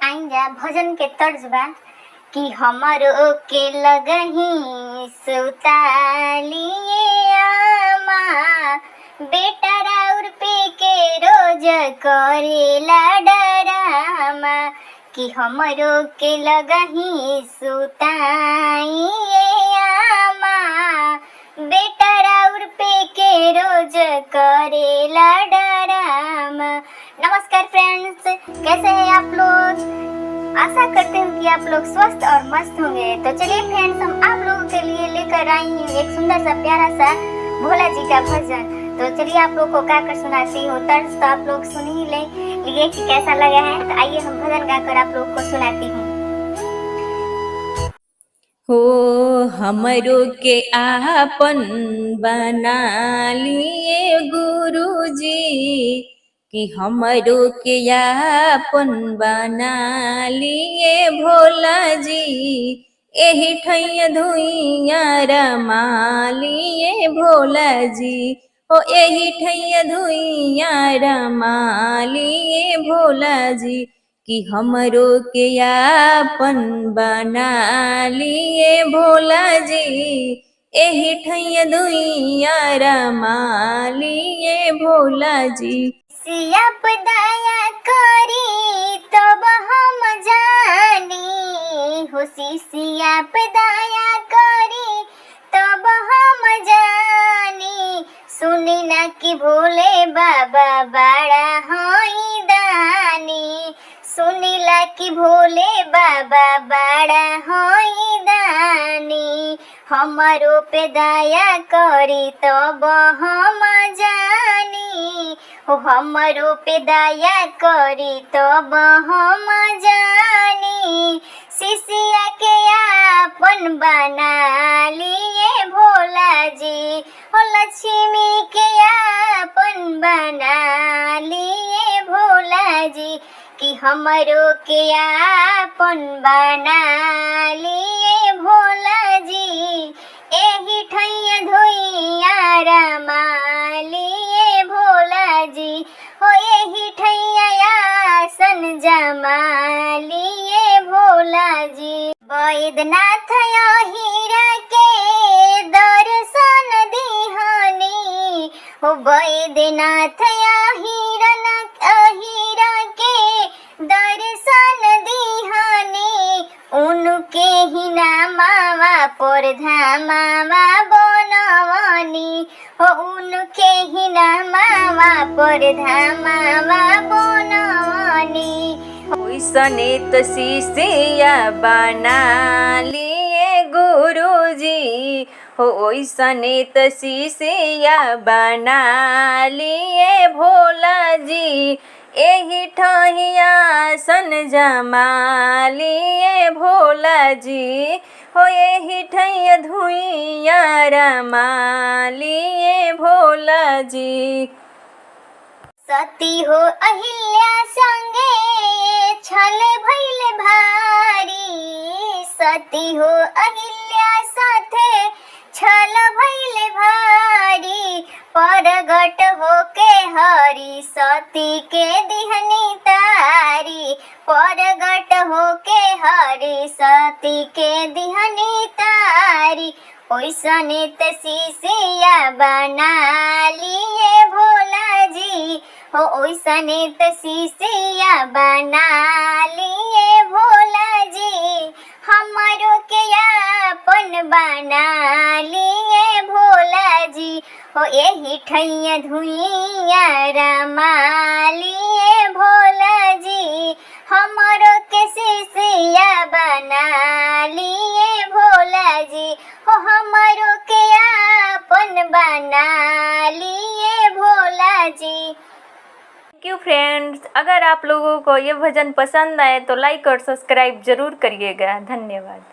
आइंजा भजन के तर्ज बा कि हमरो के लगही सुतालिए आमा, बेटा राउर पे के रोज करेला डरामा, कि हमरो के लगही सुताइए आमा, बेटा राउर पे के रोज करेला डरामा। नमस्कार फ्रेंड्स, कैसे हैं आप लोग? आशा करते हैं कि आप लोग स्वस्थ और मस्त होंगे। तो चलिए फ्रेंड्स, हम आप लोगों के लिए लेकर आई हूँ एक सुंदर सा प्यारा सा भोला जी का भजन। तो चलिए आप लोग को गा कर सुनाती हूँ। तर्ज तो आप लोग सुन ही लिए कि कैसा लगा है। तो आइए हम भजन गाकर आप लोग को सुनाती हूँ। हो हमरो के आपन बना लिए गुरुजी, कि हमरो के आपन बना लिए भोला जी, एही ठैया धुइया रमा लिए भोला जी, ओ एही ठैया धुइया रमा लिए भोला जी, कि हमरो के आपन बना लिए भोला जी, एही ठैया धुइया रमा लिए भोला जी। सिया पे दया करी तब हम जानी हो, सिया पे दया करी तब हम जानी, सुनी ना कि भोले बाबा बड़ा हई दानी, सुनीला कि भोले बाबा बड़ा हई दानी, हमरो पे दया करी तब हम जानी हो, हमरो पे दया करी तब हम जानी, शिष्या के आपन बना लिए भोला जी, हो लक्ष्मी के आपन बना लिए भोला जी, कि हमरो के आपन बना लिए भोला जी, एही ठैया धोइया रमा लिए भोला जी, हो एही ठैया आसन जमा लिए भोला जी। वैद्यनाथ हीरा के दर्शन दिहनी हो, वैद्यनाथ हीरा के दर्शन दिहनी, उनके ही नामावा पर धामावा बनवनी हो, उनके ही नामावा पर धामावा बनवनी। ओइसने त शिष्या बना लिए गुरुजी, हो ओइसने त शिष्या बना लिए भोला जी, एही ठहिया सन जमा लिए भोला जी, हो एही ठैया धुइया रमा लिए भोला जी। सती हो अहिल्या संगे छल भइल भारी, सती हो अहिल्या साथे छल भइल भारी, परगट होके हरि सती के दिहनी तारी, परगट होके हरि सती के दिहनी तारी, ओइसने त शिष्या बना लिए भोला जी, हो ओइसने त शिष्या बना लिए भोला जी, हमरो के आपन बना लिए भोला जी, हो एही ठैया धुइया रमा लिए भोला जी, हमरो के शिष्या बना लिए भोला जी, हो हमरो के आपन बना लिए Bhola ji. Thank you friends, अगर आप लोगों को ये भजन पसंद आए तो लाइक और सब्सक्राइब जरूर करिएगा। धन्यवाद।